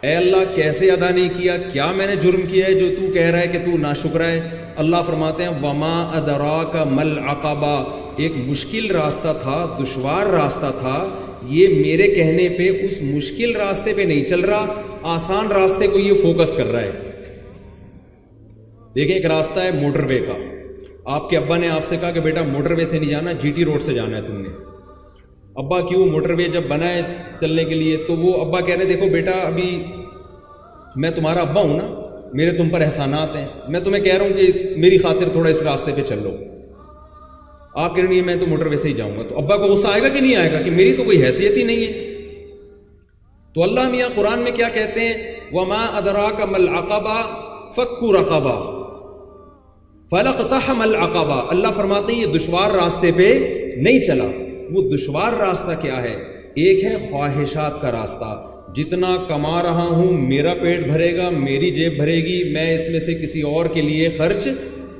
اے اللہ کیسے ادا نہیں کیا، کیا میں نے جرم کیا ہے جو تو کہہ رہا ہے کہ تو ناشکرا ہے؟ اللہ فرماتے ہیں وما ادراک مل عقبہ، ایک مشکل راستہ تھا، دشوار راستہ تھا، یہ میرے کہنے پہ اس مشکل راستے پہ نہیں چل رہا، آسان راستے کو یہ فوکس کر رہا ہے۔ دیکھیں ایک راستہ ہے موٹر وے کا، آپ کے ابا نے آپ سے کہا کہ بیٹا موٹر وے سے نہیں جانا، جی ٹی روڈ سے جانا ہے تم نے۔ ابا کیوں؟ موٹر وے جب بنا ہے چلنے کے لیے، تو وہ ابا کہہ رہے دیکھو بیٹا ابھی میں تمہارا ابا ہوں نا، میرے تم پر احسانات ہیں، میں تمہیں کہہ رہا ہوں کہ میری خاطر تھوڑا اس راستے پہ چل لو۔ آپ کہہ رہے ہیں میں تو موٹر وے سے ہی جاؤں گا، تو ابا کو غصہ آئے گا کہ نہیں آئے گا کہ میری تو کوئی حیثیت ہی نہیں ہے؟ تو اللہ میاں قرآن میں کیا کہتے ہیں؟ وما ادراک مل عقبہ فک رقبہ فلاقتحم العقبہ، اللہ فرماتے ہیں یہ دشوار راستے پہ نہیں چلا۔ وہ دشوار راستہ کیا ہے؟ ایک ہے خواہشات کا راستہ، جتنا کما رہا ہوں میرا پیٹ بھرے گا، میری جیب بھرے گی، میں اس میں سے کسی اور کے لیے خرچ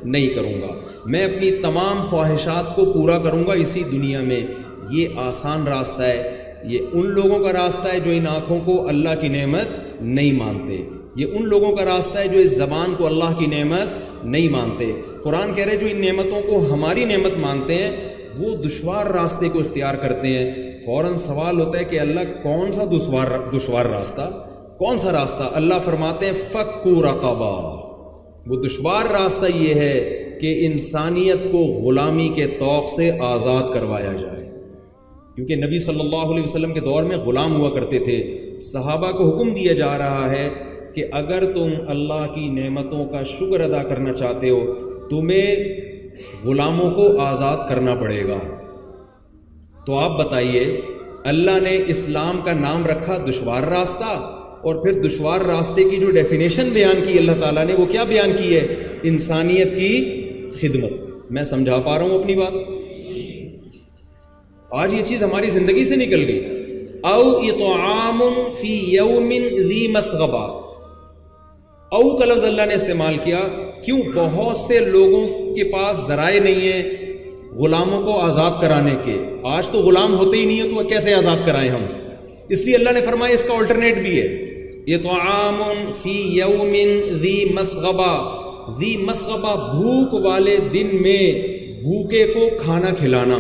نہیں کروں گا، میں اپنی تمام خواہشات کو پورا کروں گا اسی دنیا میں۔ یہ آسان راستہ ہے، یہ ان لوگوں کا راستہ ہے جو ان آنکھوں کو اللہ کی نعمت نہیں مانتے، یہ ان لوگوں کا راستہ ہے جو اس زبان کو اللہ کی نعمت نہیں مانتے۔ قرآن کہہ رہے جو ان نعمتوں کو ہماری نعمت مانتے ہیں وہ دشوار راستے کو اختیار کرتے ہیں۔ فوراً سوال ہوتا ہے کہ اللہ کون سا دشوار راستہ، کون سا راستہ؟ اللہ فرماتے ہیں فک رقبہ، وہ دشوار راستہ یہ ہے کہ انسانیت کو غلامی کے طوق سے آزاد کروایا جائے، کیونکہ نبی صلی اللہ علیہ وسلم کے دور میں غلام ہوا کرتے تھے۔ صحابہ کو حکم دیا جا رہا ہے کہ اگر تم اللہ کی نعمتوں کا شکر ادا کرنا چاہتے ہو تمہیں غلاموں کو آزاد کرنا پڑے گا۔ تو آپ بتائیے، اللہ نے اسلام کا نام رکھا دشوار راستہ، اور پھر دشوار راستے کی جو ڈیفینیشن بیان کی اللہ تعالیٰ نے وہ کیا بیان کی ہے؟ انسانیت کی خدمت۔ میں سمجھا پا رہا ہوں اپنی بات؟ آج یہ چیز ہماری زندگی سے نکل گئی۔ او اطعام فی یوم ذی مسغبہ، او کا لفظ اللہ نے استعمال کیا، کیوں؟ بہت سے لوگوں کے پاس ذرائع نہیں ہیں غلاموں کو آزاد کرانے کے، آج تو غلام ہوتے ہی نہیں ہیں تو کیسے آزاد کرائیں ہم؟ اس لیے اللہ نے فرمایا اس کا الٹرنیٹ بھی ہے، اطعام فی یوم ذی مسغبہ، ذی مسغبہ بھوک والے دن میں بھوکے کو کھانا کھلانا۔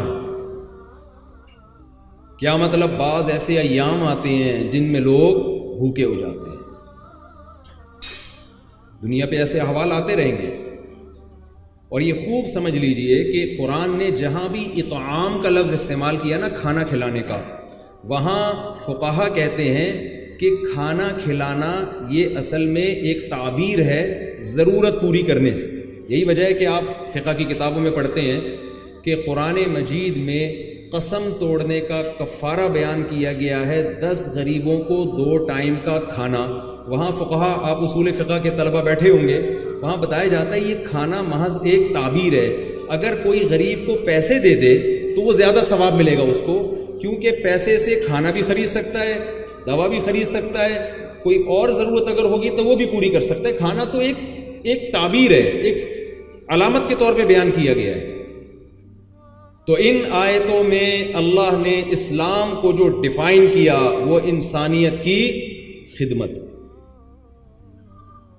کیا مطلب؟ بعض ایسے ایام آتے ہیں جن میں لوگ بھوکے ہو جاتے ہیں، دنیا پہ ایسے احوال آتے رہیں گے۔ اور یہ خوب سمجھ لیجئے کہ قرآن نے جہاں بھی اطعام کا لفظ استعمال کیا نا، کھانا کھلانے کا، وہاں فقہا کہتے ہیں کہ کھانا کھلانا یہ اصل میں ایک تعبیر ہے ضرورت پوری کرنے سے۔ یہی وجہ ہے کہ آپ فقہ کی کتابوں میں پڑھتے ہیں کہ قرآن مجید میں قسم توڑنے کا کفارہ بیان کیا گیا ہے 10 غریبوں کو 2 ٹائم کا کھانا۔ وہاں فقہا، آپ اصول فقہ کے طلبہ بیٹھے ہوں گے، وہاں بتایا جاتا ہے یہ کھانا محض ایک تعبیر ہے، اگر کوئی غریب کو پیسے دے دے تو وہ زیادہ ثواب ملے گا اس کو، کیونکہ پیسے سے کھانا بھی خرید سکتا ہے، دوا بھی خرید سکتا ہے، کوئی اور ضرورت اگر ہوگی تو وہ بھی پوری کر سکتا ہے۔ کھانا تو ایک تعبیر ہے، ایک علامت کے طور پہ بیان کیا گیا ہے۔ تو ان آیتوں میں اللہ نے اسلام کو جو ڈیفائن کیا وہ انسانیت کی خدمت،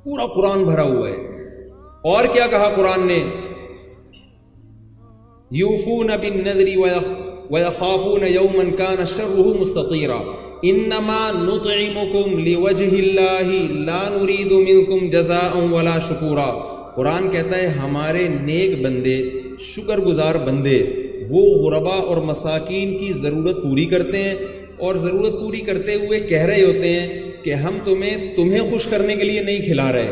پورا قرآن بھرا ہوا ہے۔ اور کیا کہا قرآن نے؟ یوفون بالنذر ویخافون یوما کان شرہ مستطیرا انما نطعمکم لوجہ اللہ لا نرید منکم جزاء ولا شکورا۔ قرآن کہتا ہے ہمارے نیک بندے، شکر گزار بندے، وہ غربا اور مساکین کی ضرورت پوری کرتے ہیں، اور ضرورت پوری کرتے ہوئے کہہ رہے ہوتے ہیں کہ ہم تمہیں خوش کرنے کے لیے نہیں کھلا رہے،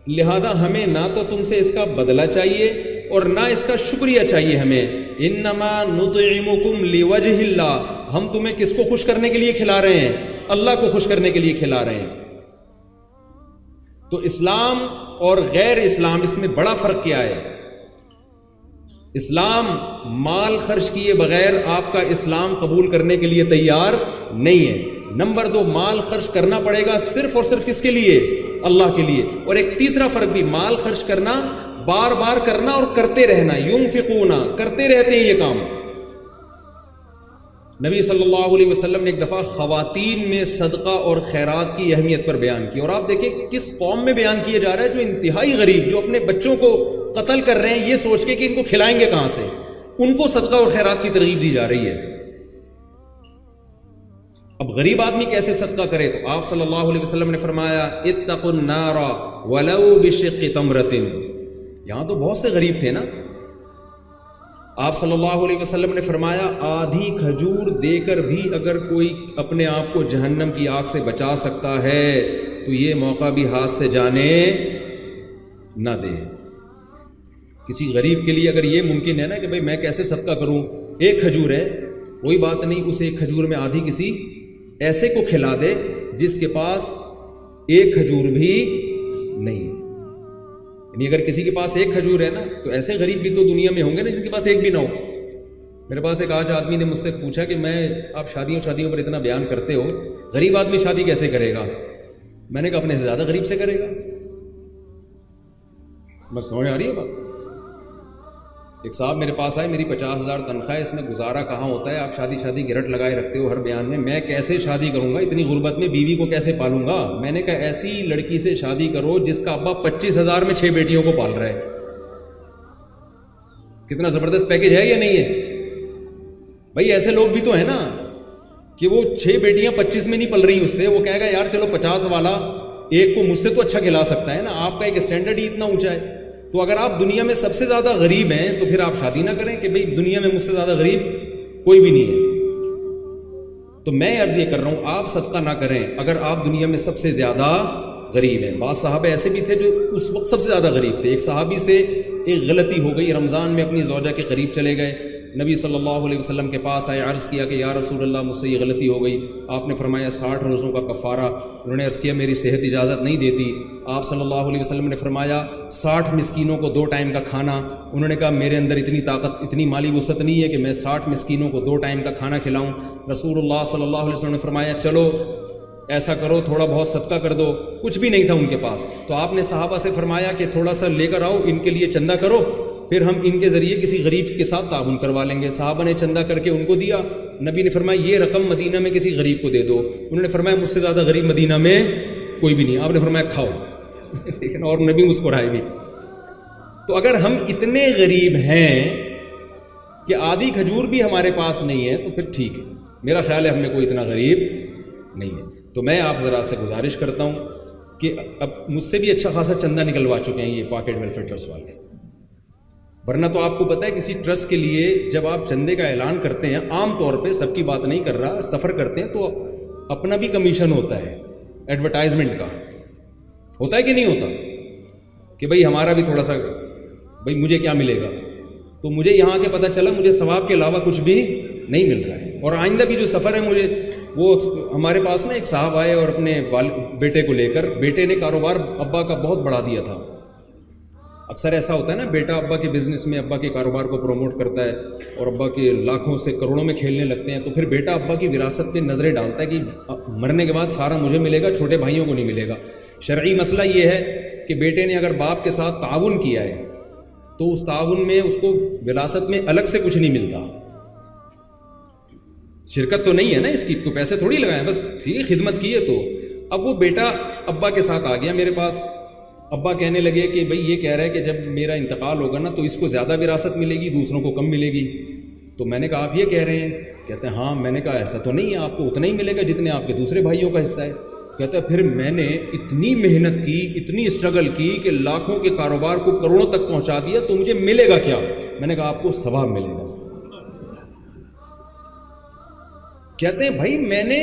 لہذا ہمیں نہ تو تم سے اس کا بدلہ چاہیے اور نہ اس کا شکریہ چاہیے ہمیں۔ انما نطعمکم لوجہ اللہ، ہم تمہیں کس کو خوش کرنے کے لیے کھلا رہے ہیں؟ اللہ کو خوش کرنے کے لیے کھلا رہے ہیں۔ تو اسلام اور غیر اسلام، اس میں بڑا فرق کیا ہے؟ اسلام مال خرچ کیے بغیر آپ کا اسلام قبول کرنے کے لیے تیار نہیں ہے۔ نمبر 2، مال خرچ کرنا پڑے گا صرف اور صرف کس کے لیے؟ اللہ کے لیے۔ اور ایک تیسرا فرق بھی، مال خرچ کرنا، بار بار کرنا اور کرتے رہنا، ینفقون، کرتے رہتے ہیں یہ کام۔ نبی صلی اللہ علیہ وسلم نے ایک دفعہ خواتین میں صدقہ اور خیرات کی اہمیت پر بیان کی، اور آپ دیکھیں کس قوم میں بیان کیا جا رہا ہے جو انتہائی غریب، جو اپنے بچوں کو قتل کر رہے ہیں یہ سوچ کے کہ ان کو کھلائیں گے کہاں سے، ان کو صدقہ اور خیرات کی ترغیب دی جا رہی ہے۔ اب غریب آدمی کیسے صدقہ کرے؟ تو آپ صلی اللہ علیہ وسلم نے فرمایا اتقوا النار ولو بشق تمرۃ۔ یہاں تو بہت سے غریب تھے نا، آپ صلی اللہ علیہ وسلم نے فرمایا آدھی کھجور دے کر بھی اگر کوئی اپنے آپ کو جہنم کی آگ سے بچا سکتا ہے تو یہ موقع بھی ہاتھ سے جانے نہ دے۔ کسی غریب کے لیے اگر یہ ممکن ہے نا کہ بھئی میں کیسے صدقہ کروں، ایک کھجور ہے کوئی بات نہیں، اس ایک کھجور میں آدھی کسی ایسے کو کھلا دے جس کے پاس ایک کھجور بھی نہیں، یعنی اگر کسی کے پاس ایک کھجور ہے نا تو ایسے غریب بھی تو دنیا میں ہوں گے نا جن کے پاس ایک بھی نہ ہو۔ میرے پاس ایک آج آدمی نے مجھ سے پوچھا کہ آپ شادیوں پر اتنا بیان کرتے ہو، غریب آدمی شادی کیسے کرے گا؟ میں نے کہا اپنے سے زیادہ غریب سے کرے گا۔ سمجھ آ رہی ہے بات؟ ایک صاحب میرے پاس آئے، میری 50,000 تنخواہ ہے، اس میں گزارا کہاں ہوتا ہے، آپ شادی گرٹ لگائے رکھتے ہو ہر بیان میں کیسے شادی کروں گا، اتنی غربت میں بیوی کو کیسے پالوں گا؟ میں نے کہا ایسی لڑکی سے شادی کرو جس کا ابا 25,000 میں 6 بیٹیوں کو پال رہا ہے۔ کتنا زبردست پیکج ہے یا نہیں ہے بھائی؟ ایسے لوگ بھی تو ہیں نا کہ وہ 6 بیٹیاں 25 میں نہیں پل رہی اس سے، وہ کہے گا یار چلو 50 والا ایک کو مجھ سے تو اچھا کھلا سکتا ہے نا، آپ کا ایک اسٹینڈرڈ ہی اتنا اونچا ہے۔ تو اگر آپ دنیا میں سب سے زیادہ غریب ہیں تو پھر آپ شادی نہ کریں کہ بھئی دنیا میں مجھ سے زیادہ غریب کوئی بھی نہیں ہے۔ تو میں عرض یہ کر رہا ہوں آپ صدقہ نہ کریں اگر آپ دنیا میں سب سے زیادہ غریب ہیں۔ بعض صحابہ ایسے بھی تھے جو اس وقت سب سے زیادہ غریب تھے۔ ایک صحابی سے ایک غلطی ہو گئی، رمضان میں اپنی زوجہ کے قریب چلے گئے، نبی صلی اللہ علیہ وسلم کے پاس آئے، عرض کیا کہ یا رسول اللہ مجھ سے یہ غلطی ہو گئی۔ آپ نے فرمایا 60 روزوں کا کفارہ۔ انہوں نے عرض کیا میری صحت اجازت نہیں دیتی۔ آپ صلی اللہ علیہ وسلم نے فرمایا 60 مسکینوں کو 2 ٹائم کا کھانا۔ انہوں نے کہا میرے اندر اتنی طاقت، اتنی مالی وسعت نہیں ہے کہ میں 60 مسکینوں کو 2 ٹائم کا کھانا کھلاؤں۔ رسول اللہ صلی اللہ علیہ وسلم نے فرمایا چلو ایسا کرو تھوڑا بہت صدقہ کر دو۔ کچھ بھی نہیں تھا ان کے پاس، تو آپ نے صحابہ سے فرمایا کہ تھوڑا سا لے کر آؤ، ان کے لیے چندہ کرو، پھر ہم ان کے ذریعے کسی غریب کے ساتھ تعاون کروا لیں گے۔ صحابہ نے چندہ کر کے ان کو دیا۔ نبی نے فرمایا یہ رقم مدینہ میں کسی غریب کو دے دو۔ انہوں نے فرمایا مجھ سے زیادہ غریب مدینہ میں کوئی بھی نہیں۔ آپ نے فرمایا کھاؤ، ٹھیک ہے نا، اور نبی مسکرائے بھی۔ تو اگر ہم اتنے غریب ہیں کہ آدھی کھجور بھی ہمارے پاس نہیں ہے تو پھر ٹھیک ہے، میرا خیال ہے ہم میں کوئی اتنا غریب نہیں ہے۔ تو میں آپ ذرا سے گزارش کرتا ہوں کہ اب مجھ سے بھی اچھا خاصا چندہ نکلوا چکے ہیں یہ پاکٹ ویلفیئر ٹرسٹ والے، ورنہ تو آپ کو پتہ ہے کسی ٹرسٹ کے لیے جب آپ چندے کا اعلان کرتے ہیں، عام طور پہ سب کی بات نہیں کر رہا، سفر کرتے ہیں تو اپنا بھی کمیشن ہوتا ہے ایڈورٹائزمنٹ کا، ہوتا ہے کہ نہیں ہوتا، کہ بھئی ہمارا بھی تھوڑا سا، بھئی مجھے کیا ملے گا؟ تو مجھے یہاں کے پتہ چلا مجھے ثواب کے علاوہ کچھ بھی نہیں مل رہا ہے۔ اور آئندہ بھی جو سفر ہے مجھے وہ ہمارے پاس نا ایک صاحب آئے اور اپنے بیٹے کو لے کر، بیٹے نے کاروبار ابا کا بہت بڑھا دیا تھا۔ اکثر ایسا ہوتا ہے نا، بیٹا ابا کے بزنس میں ابا کے کاروبار کو پروموٹ کرتا ہے اور ابا کے لاکھوں سے کروڑوں میں کھیلنے لگتے ہیں، تو پھر بیٹا ابا کی وراثت پہ نظریں ڈالتا ہے کہ مرنے کے بعد سارا مجھے ملے گا، چھوٹے بھائیوں کو نہیں ملے گا۔ شرعی مسئلہ یہ ہے کہ بیٹے نے اگر باپ کے ساتھ تعاون کیا ہے تو اس تعاون میں اس کو وراثت میں الگ سے کچھ نہیں ملتا، شرکت تو نہیں ہے نا اس کی، تو پیسے تھوڑی لگائیں، بس ٹھیک ہے خدمت کی ہے۔ تو اب وہ بیٹا ابا کے ساتھ آ گیا میرے پاس، ابا کہنے لگے کہ بھئی یہ کہہ رہا ہے کہ جب میرا انتقال ہوگا نا تو اس کو زیادہ وراثت ملے گی، دوسروں کو کم ملے گی۔ تو میں نے کہا آپ یہ کہہ رہے ہیں؟ کہتے ہیں ہاں۔ میں نے کہا ایسا تو نہیں ہے، آپ کو اتنا ہی ملے گا جتنے آپ کے دوسرے بھائیوں کا حصہ ہے۔ کہتا ہے پھر میں نے اتنی محنت کی، اتنی اسٹرگل کی کہ لاکھوں کے کاروبار کو کروڑوں تک پہنچا دیا، تو مجھے ملے گا کیا؟ میں نے کہا آپ کو ثواب ملے گا۔ کہتے ہیں بھائی میں نے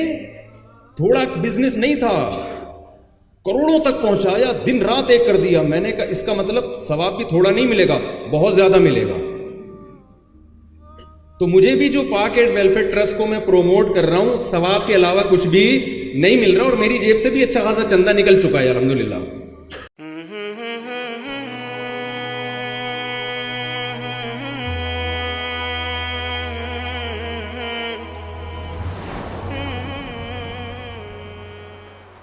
تھوڑا بزنس نہیں تھا، کروڑوں تک پہنچایا، دن رات ایک کر دیا۔ میں نے کہا اس کا مطلب ثواب بھی تھوڑا نہیں ملے گا، بہت زیادہ ملے گا۔ تو مجھے بھی جو پاک ایڈ ویلفیئر ٹرسٹ کو میں پروموٹ کر رہا ہوں، ثواب کے علاوہ کچھ بھی نہیں مل رہا، اور میری جیب سے بھی اچھا خاصا چندہ نکل چکا ہے الحمدللہ۔